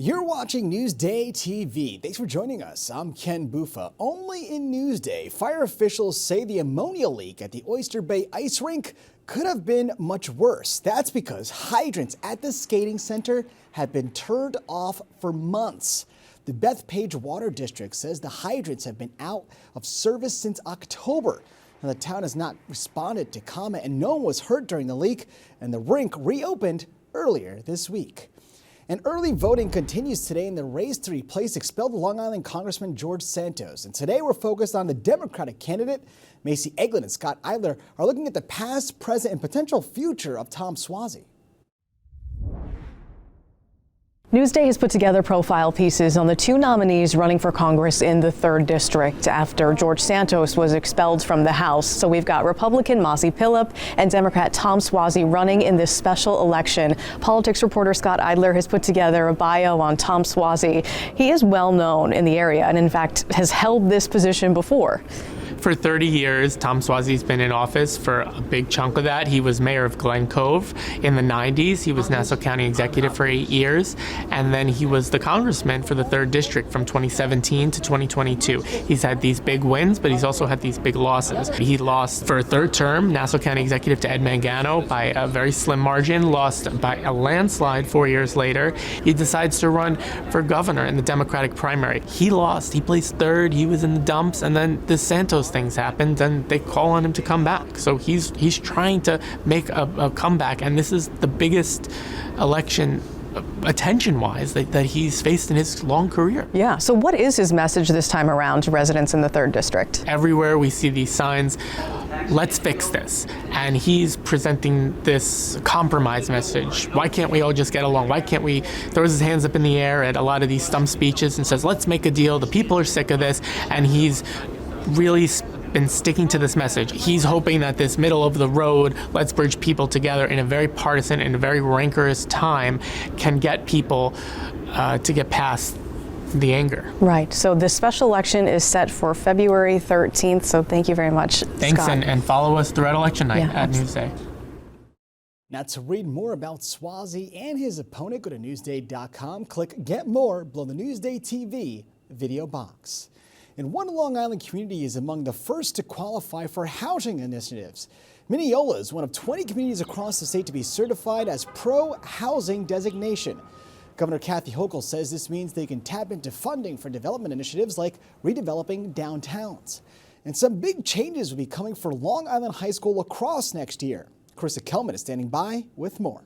You're watching Newsday TV. Thanks for joining us. I'm Ken Bufa. Only in Newsday, fire officials say the ammonia leak at the Oyster Bay ice rink could have been much worse. That's because hydrants at the skating center have been turned off for months. The Bethpage Water District says the hydrants have been out of service since October. Now, the town has not responded to comment, and no one was hurt during the leak, and the rink reopened earlier this week. And early voting continues today in the race to replace expelled Long Island Congressman George Santos. And today we're focused on the Democratic candidate. Macy Eglin and Scott Eidler are looking at the past, present, and potential future of Tom Suozzi. Newsday has put together profile pieces on the two nominees running for Congress in the 3rd District after George Santos was expelled from the House. So we've got Republican Mazi Pilip and Democrat Tom Suozzi running in this special election. Politics reporter Scott Eidler has put together a bio on Tom Suozzi. He is well known in the area and in fact has held this position before. For 30 years, Tom Suozzi's been in office for a big chunk of that. He was mayor of Glen Cove in the 90s. He was Nassau County executive for 8 years. And then he was the congressman for the 3rd District from 2017 to 2022. He's had these big wins, but he's also had these big losses. He lost for a 3rd term, Nassau County executive to Ed Mangano by a very slim margin, lost by a landslide 4 years later. He decides to run for governor in the Democratic primary. He lost. He placed 3rd. He was in the dumps. And then the Santos things happened and they call on him to come back. So he's trying to make a comeback, and this is the biggest election attention-wise that he's faced in his long career. Yeah, so what is his message this time around to residents in the 3rd District? Everywhere we see these signs, let's fix this. And he's presenting this compromise message. Why can't we all just get along? Why can't we? Throws his hands up in the air at a lot of these stump speeches and says, let's make a deal. The people are sick of this. And he's really been sticking to this message. He's hoping that this middle of the road, let's bridge people together in a very partisan and a very rancorous time, can get people to get past the anger. Right. So this special election is set for February 13th. So thank you very much, Thanks, Scott. and follow us throughout election night at Newsday. Now, to read more about Suozzi and his opponent, go to Newsday.com. Click Get More below the Newsday TV video box. And one Long Island community is among the first to qualify for housing initiatives. Mineola is one of 20 communities across the state to be certified as pro-housing designation. Governor Kathy Hochul says this means they can tap into funding for development initiatives like redeveloping downtowns. And some big changes will be coming for Long Island High School lacrosse next year. Carissa Kelman is standing by with more.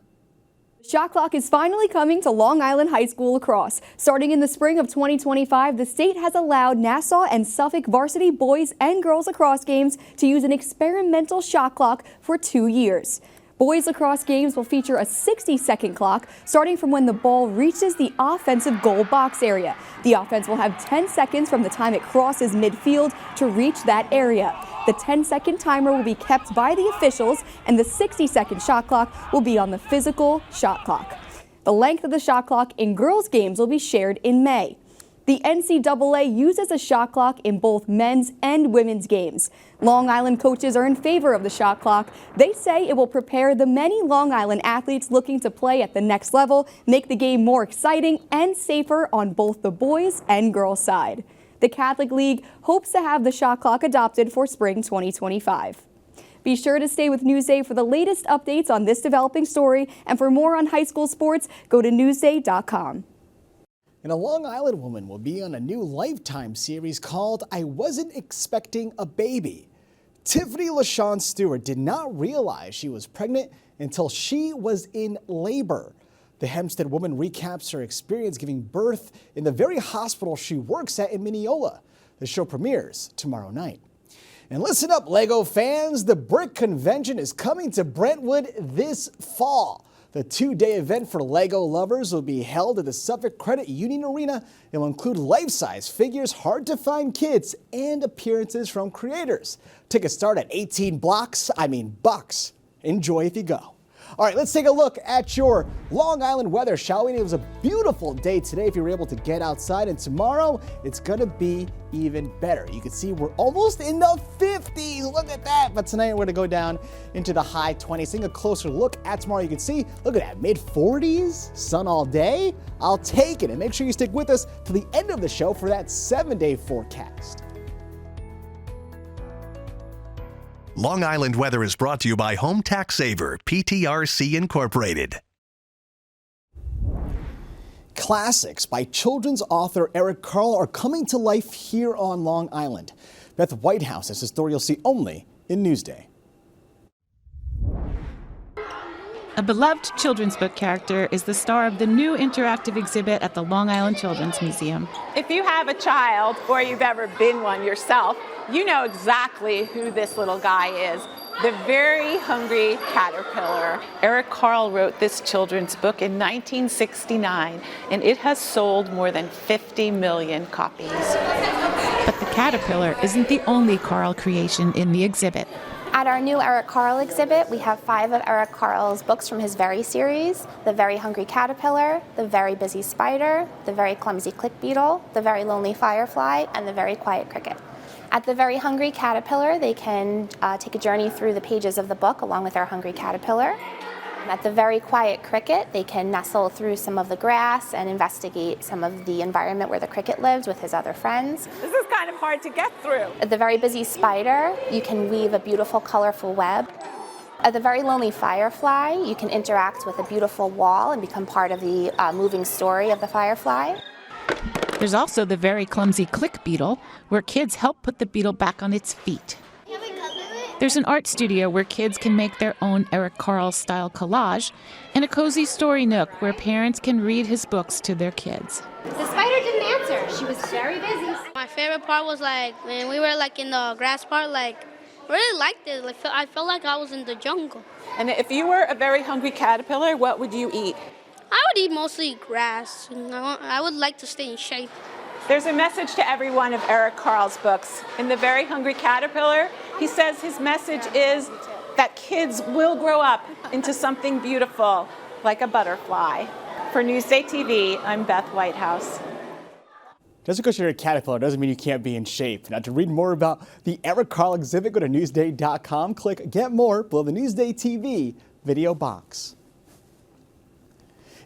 Shot clock is finally coming to Long Island High School lacrosse. Starting in the spring of 2025, the state has allowed Nassau and Suffolk varsity boys and girls lacrosse games to use an experimental shot clock for 2 years. Boys lacrosse games will feature a 60-second clock starting from when the ball reaches the offensive goal box area. The offense will have 10 seconds from the time it crosses midfield to reach that area. The 10-second timer will be kept by the officials, and the 60-second shot clock will be on the physical shot clock. The length of the shot clock in girls' games will be shared in May. The NCAA uses a shot clock in both men's and women's games. Long Island coaches are in favor of the shot clock. They say it will prepare the many Long Island athletes looking to play at the next level, make the game more exciting and safer on both the boys and girls side. The Catholic League hopes to have the shot clock adopted for spring 2025. Be sure to stay with Newsday for the latest updates on this developing story, and for more on high school sports, go to Newsday.com. And a Long Island woman will be on a new Lifetime series called I Wasn't Expecting a Baby. Tiffany LaShawn Stewart did not realize she was pregnant until she was in labor. The Hempstead woman recaps her experience giving birth in the very hospital she works at in Mineola. The show premieres tomorrow night. And listen up, Lego fans, the Brick Convention is coming to Brentwood this fall. The 2-day event for Lego lovers will be held at the Suffolk Credit Union Arena. It will include life-size figures, hard-to-find kits, and appearances from creators. Tickets start at 18 bucks. Enjoy if you go. All right, let's take a look at your Long Island weather, shall we? It was a beautiful day today if you were able to get outside, and tomorrow it's going to be even better. You can see we're almost in the 50s. Look at that. But tonight we're going to go down into the high 20s. Taking a closer look at tomorrow, you can see, look at that, mid 40s, sun all day. I'll take it. And make sure you stick with us to the end of the show for that 7-day forecast. Long Island weather is brought to you by Home Tax Saver, PTRC Incorporated. Classics by children's author Eric Carle are coming to life here on Long Island. Beth Whitehouse has a story you'll see only in Newsday. A beloved children's book character is the star of the new interactive exhibit at the Long Island Children's Museum. If you have a child or you've ever been one yourself, you know exactly who this little guy is. The Very Hungry Caterpillar. Eric Carle wrote this children's book in 1969, and it has sold more than 50 million copies. But the caterpillar isn't the only Carle creation in the exhibit. At our new Eric Carle exhibit, we have 5 of Eric Carle's books from his Very series: The Very Hungry Caterpillar, The Very Busy Spider, The Very Clumsy Click Beetle, The Very Lonely Firefly, and The Very Quiet Cricket. At the Very Hungry Caterpillar, they can take a journey through the pages of the book along with our hungry caterpillar. At the Very Quiet Cricket, they can nestle through some of the grass and investigate some of the environment where the cricket lives with his other friends. This is kind of hard to get through. At the Very Busy Spider, you can weave a beautiful, colorful web. At the Very Lonely Firefly, you can interact with a beautiful wall and become part of the moving story of the firefly. There's also the Very Clumsy Click Beetle, where kids help put the beetle back on its feet. There's an art studio where kids can make their own Eric Carle-style collage, and a cozy story nook where parents can read his books to their kids. The spider didn't answer. She was very busy. My favorite part was when we were in the grass part, I really liked it. I felt like I was in the jungle. And if you were a very hungry caterpillar, what would you eat? I would eat mostly grass. I would like to stay in shape. There's a message to every one of Eric Carle's books. In The Very Hungry Caterpillar, he says his message is that kids will grow up into something beautiful, like a butterfly. For Newsday TV, I'm Beth Whitehouse. Just because you're a caterpillar doesn't mean you can't be in shape. Now, to read more about the Eric Carle exhibit, go to Newsday.com, click Get More below the Newsday TV video box.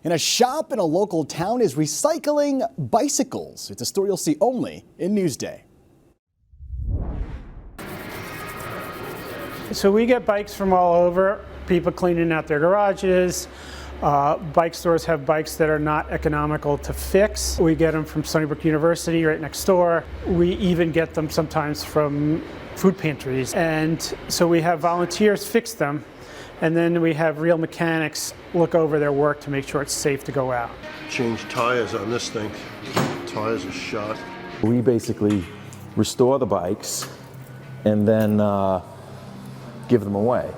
And a shop in a local town is recycling bicycles. It's a story you'll see only in Newsday. So we get bikes from all over, people cleaning out their garages. Bike stores have bikes that are not economical to fix. We get them from Sunnybrook University right next door. We even get them sometimes from food pantries. And so we have volunteers fix them. And then we have real mechanics look over their work to make sure it's safe to go out. Change tires on this thing. Tires are shot. We basically restore the bikes and then give them away.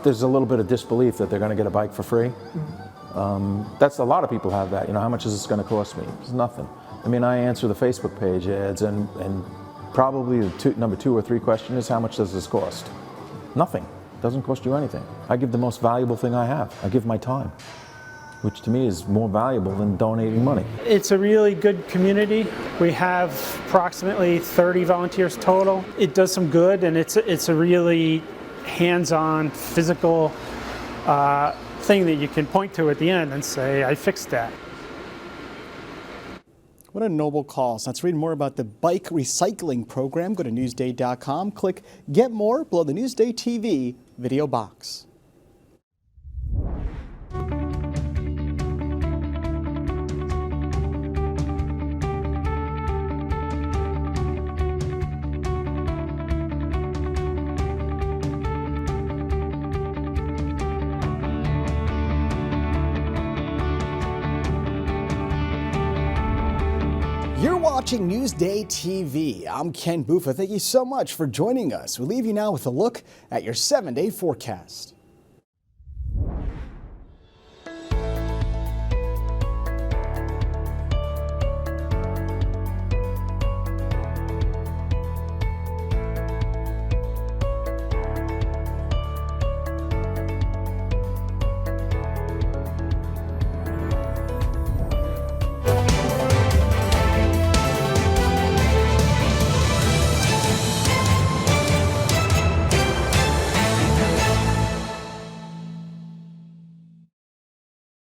There's a little bit of disbelief that they're going to get a bike for free. That's a lot of people have that. How much is this going to cost me? It's nothing. I mean, I answer the Facebook page ads, and probably the number 2 or 3 question is, how much does this cost? Nothing. Doesn't cost you anything. I give the most valuable thing I have. I give my time, which to me is more valuable than donating money. It's a really good community. We have approximately 30 volunteers total. It does some good, and it's a really hands-on, physical thing that you can point to at the end and say, I fixed that. What a noble cause. Let's read more about the bike recycling program. Go to Newsday.com, click Get More below the Newsday TV video box. You're watching Newsday TV. I'm Ken Buffa. Thank you so much for joining us. We leave you now with a look at your 7-day forecast.